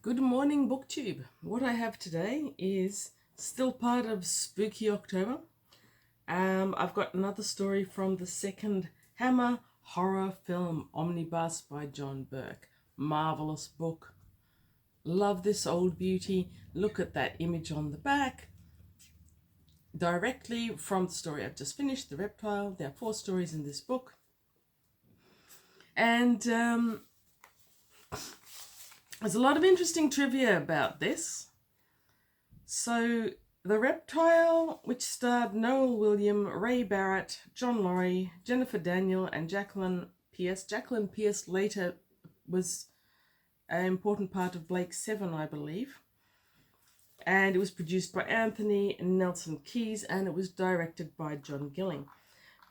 Good morning, BookTube. What I have today is still part of Spooky October. I've got another story from the second Hammer horror film Omnibus by John Burke. Marvelous book. Love this old beauty. Look at that image on the back. Directly from the story I've just finished, The Reptile. There are 4 stories in this book. And there's a lot of interesting trivia about this. So, The Reptile, which starred Noel William, Ray Barrett, John Laurie, Jennifer Daniel, and Jacqueline Pierce. Jacqueline Pierce later was an important part of Blake's 7, I believe. And it was produced by Anthony Nelson Keyes, and it was directed by John Gilling.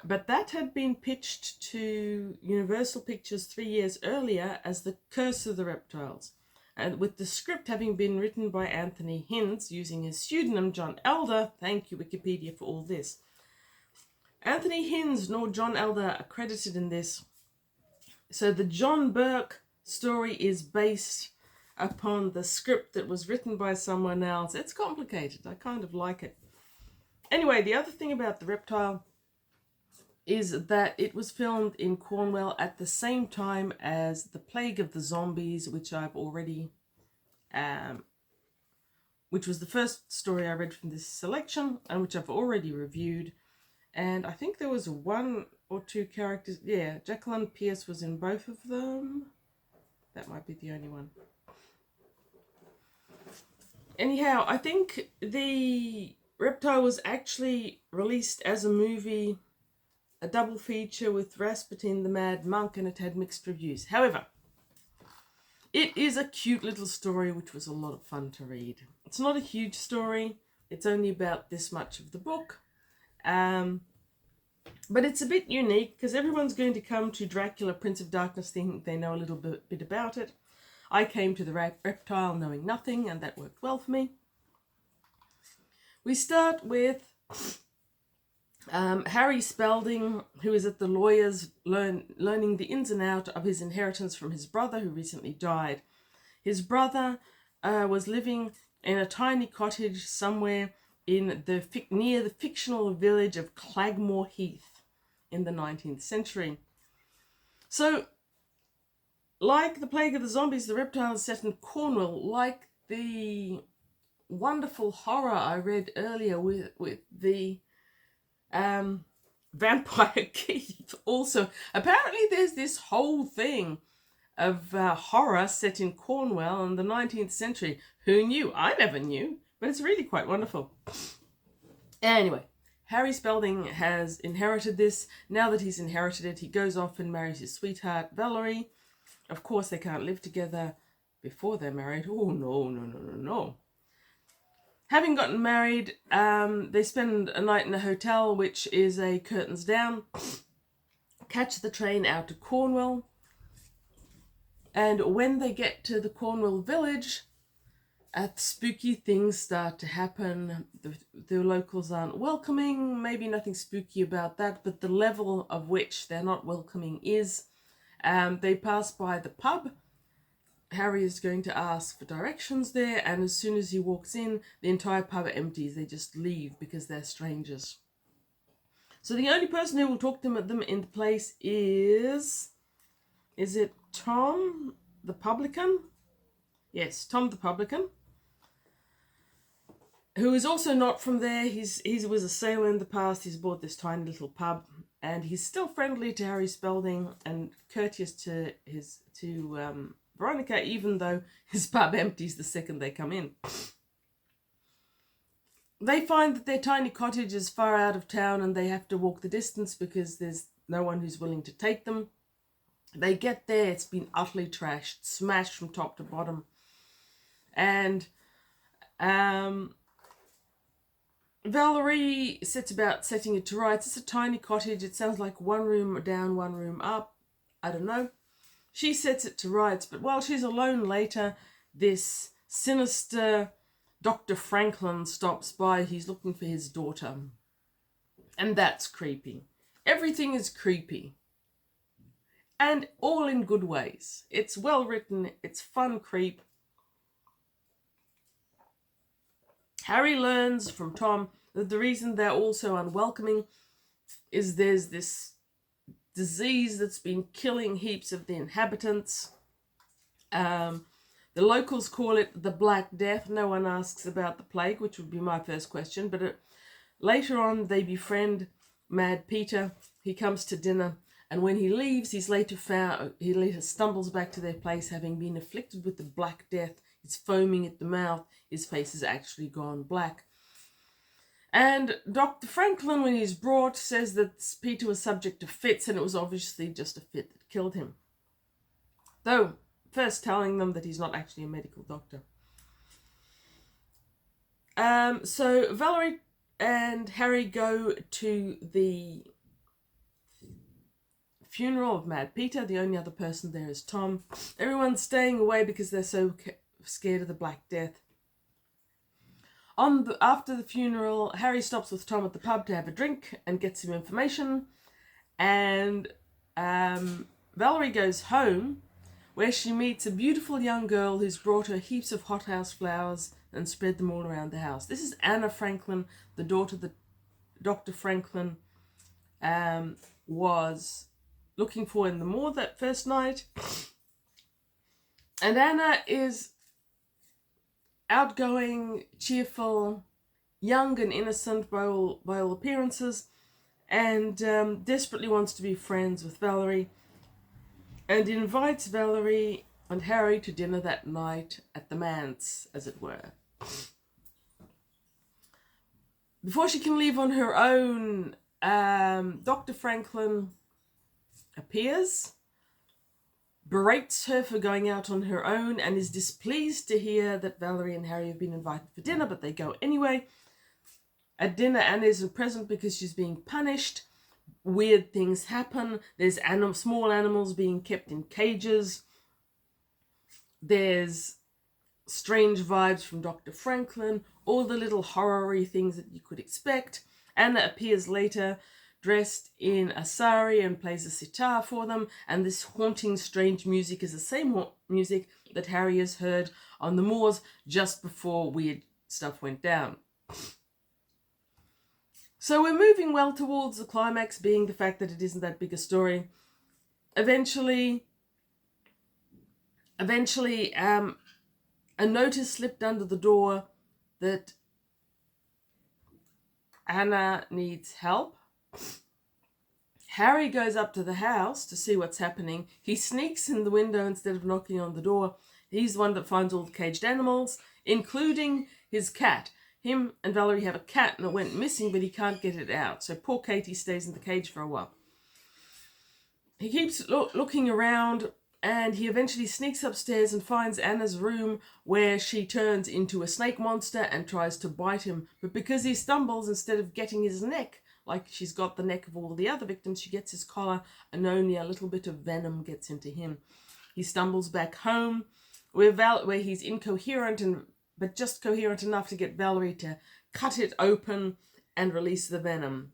But that had been pitched to Universal Pictures 3 years earlier as The Curse of the Reptiles, and with the script having been written by Anthony Hinds using his pseudonym John Elder. Thank you, Wikipedia, for all this. Anthony Hinds nor John Elder are credited in this. So the John Burke story is based upon the script that was written by someone else. It's complicated. I kind of like it. Anyway, the other thing about The Reptile is that it was filmed in Cornwall at the same time as The Plague of the Zombies, which I've already, which was the first story I read from this selection, and which I've already reviewed. And I think there was 1 or 2 characters. Yeah, Jacqueline Pierce was in both of them. That might be the only one. Anyhow, I think The Reptile was actually released as a movie, a double feature with Rasputin the Mad Monk, and it had mixed reviews. However, it is a cute little story which was a lot of fun to read. It's not a huge story. It's only about this much of the book. But it's a bit unique because everyone's going to come to Dracula, Prince of Darkness, thinking they know a little bit about it. I came to The Reptile knowing nothing, and that worked well for me. We start with Harry Spalding, who is at the lawyer's learning the ins and outs of his inheritance from his brother, who recently died. His brother was living in a tiny cottage somewhere in near the fictional village of Clagmore Heath in the 19th century. So, like The Plague of the Zombies, The Reptile is set in Cornwall, like the wonderful horror I read earlier with the Vampire Keith. Also, apparently there's this whole thing of horror set in Cornwall in the 19th century. Who knew? I never knew, but it's really quite wonderful. Anyway, Harry Spalding has inherited this. Now that he's inherited it, he goes off and marries his sweetheart, Valerie. Of course, they can't live together before they're married. Oh, no. Having gotten married, they spend a night in a hotel, which is a curtains down, catch the train out to Cornwall, and when they get to the Cornwall village, spooky things start to happen. The locals aren't welcoming, maybe nothing spooky about that, but the level of which they're not welcoming is. They pass by the pub. Harry is going to ask for directions there, and as soon as he walks in, the entire pub empties. They just leave because they're strangers. So the only person who will talk to them in the place is it Tom the publican? Yes, Tom the publican, who is also not from there. He was a sailor in the past. He's bought this tiny little pub, and he's still friendly to Harry Spalding and courteous to Veronica, even though his pub empties the second they come in. They find that their tiny cottage is far out of town and they have to walk the distance because there's no one who's willing to take them. They get there, it's been utterly trashed, smashed from top to bottom. And Valerie sets about setting it to rights. It's a tiny cottage. It sounds like 1 room down, 1 room up. I don't know. She sets it to rights, but while she's alone later, this sinister Dr. Franklin stops by. He's looking for his daughter. And that's creepy. Everything is creepy. And all in good ways. It's well written. It's fun creep. Harry learns from Tom that the reason they're all so unwelcoming is there's this disease that's been killing heaps of the inhabitants. The locals call it the Black Death. No one asks about the plague, which would be my first question. But later on, they befriend Mad Peter. He comes to dinner, and when he leaves, he later stumbles back to their place, having been afflicted with the Black Death. He's foaming at the mouth. His face has actually gone black. And Dr. Franklin, when he's brought, says that Peter was subject to fits, and it was obviously just a fit that killed him. Though, first telling them that he's not actually a medical doctor. So Valerie and Harry go to the funeral of Mad Peter. The only other person there is Tom. Everyone's staying away because they're so scared of the Black Death. After the funeral, Harry stops with Tom at the pub to have a drink and get some information. And Valerie goes home, where she meets a beautiful young girl who's brought her heaps of hothouse flowers and spread them all around the house. This is Anna Franklin, the daughter that Dr. Franklin was looking for in the moor that first night. And Anna is outgoing, cheerful, young and innocent by all appearances, and desperately wants to be friends with Valerie, and invites Valerie and Harry to dinner that night at the manse, as it were. Before she can leave on her own, Dr. Franklin appears, berates her for going out on her own, and is displeased to hear that Valerie and Harry have been invited for dinner, but they go anyway. At dinner, Anna isn't present because she's being punished. Weird things happen. There's small animals being kept in cages. There's strange vibes from Dr. Franklin. All the little horror-y things that you could expect. Anna appears later, dressed in a sari, and plays a sitar for them, and this haunting, strange music is the same music that Harry has heard on the moors just before weird stuff went down. So we're moving well towards the climax, being the fact that it isn't that big a story. Eventually, a notice slipped under the door that Anna needs help. Harry goes up to the house to see what's happening. He sneaks in the window instead of knocking on the door. He's the one that finds all the caged animals, including his cat. Him and Valerie have a cat and it went missing, but he can't get it out. So poor Katie stays in the cage for a while. He keeps looking around, and he eventually sneaks upstairs and finds Anna's room, where she turns into a snake monster and tries to bite him. But because he stumbles, instead of getting his neck, like she's got the neck of all the other victims, she gets his collar, and only a little bit of venom gets into him. He stumbles back home, where he's incoherent, but just coherent enough to get Valerie to cut it open and release the venom.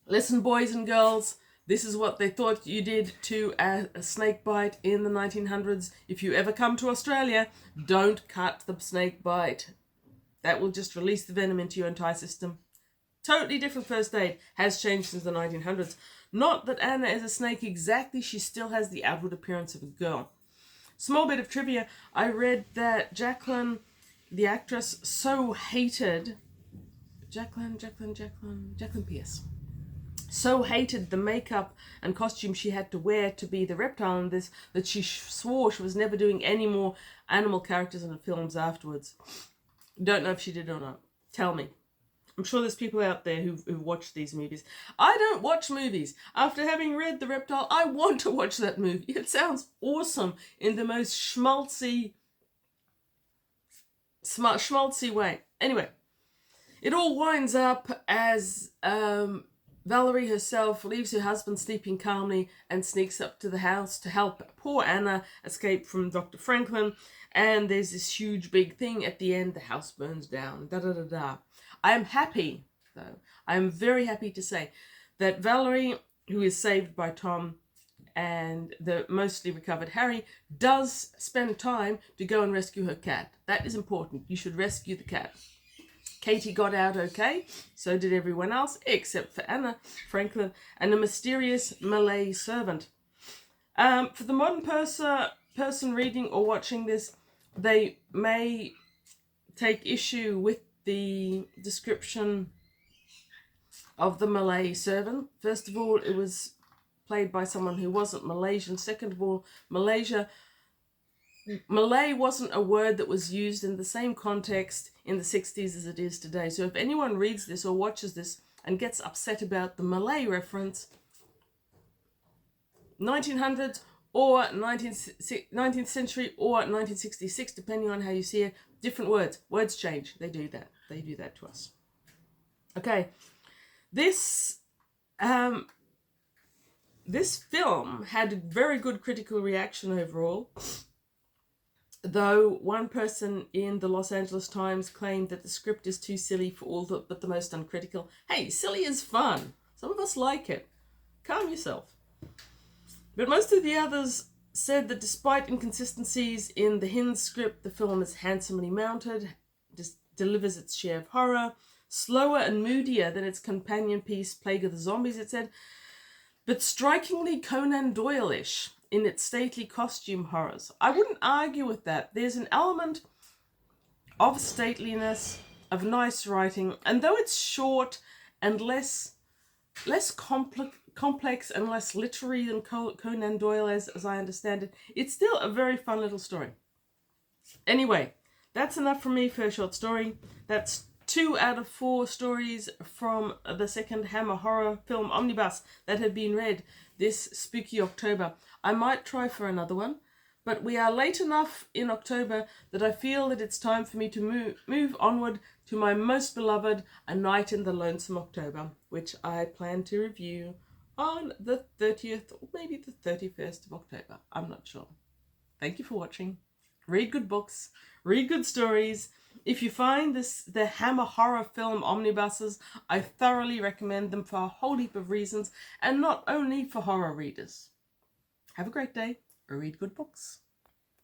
Listen, boys and girls, this is what they thought you did to a snake bite in the 1900s. If you ever come to Australia, don't cut the snake bite. That will just release the venom into your entire system. Totally different first aid. Has changed since the 1900s. Not that Anna is a snake exactly. She still has the outward appearance of a girl. Small bit of trivia. I read that Jacqueline, the actress, so hated... Jacqueline Pierce. So hated the makeup and costume she had to wear to be the reptile in this, that she swore she was never doing any more animal characters in the films afterwards. Don't know if she did or not. Tell me. I'm sure there's people out there who've watched these movies. I don't watch movies. After having read The Reptile, I want to watch that movie. It sounds awesome in the most schmaltzy way. Anyway, it all winds up as Valerie herself leaves her husband sleeping calmly and sneaks up to the house to help poor Anna escape from Dr. Franklin. And there's this huge big thing at the end. The house burns down. I am happy, though. I am very happy to say that Valerie, who is saved by Tom, and the mostly recovered Harry does spend time to go and rescue her cat. That is important. You should rescue the cat. Katie got out okay, so did everyone else, except for Anna Franklin and a mysterious Malay servant. For the modern person reading or watching this, they may take issue with the description of the Malay servant. First of all, it was played by someone who wasn't Malaysian. Second of all, Malay wasn't a word that was used in the same context in the 60s as it is today. So if anyone reads this or watches this and gets upset about the Malay reference, 1900s or 19th century or 1966, depending on how you see it, different words. Words change. They do that. They do that to us. Okay. This film had a very good critical reaction overall, though one person in the Los Angeles Times claimed that the script is too silly for all but the most uncritical. Hey, silly is fun. Some of us like it. Calm yourself. But most of the others said that despite inconsistencies in the Hinds script, the film is handsomely mounted, delivers its share of horror, slower and moodier than its companion piece, Plague of the Zombies, it said, but strikingly Conan Doyle-ish in its stately costume horrors. I wouldn't argue with that. There's an element of stateliness, of nice writing, and though it's short and less complex and less literary than Conan Doyle as I understand it, it's still a very fun little story. Anyway, that's enough for me for a short story. That's 2 out of 4 stories from the second Hammer horror film Omnibus that have been read this spooky October. I might try for another one, but we are late enough in October that I feel that it's time for me to move onward to my most beloved, A Night in the Lonesome October, which I plan to review on the 30th or maybe the 31st of October. I'm not sure. Thank you for watching. Read good books, read good stories. If you find the Hammer horror film omnibuses, I thoroughly recommend them for a whole heap of reasons, and not only for horror readers. Have a great day. Read good books.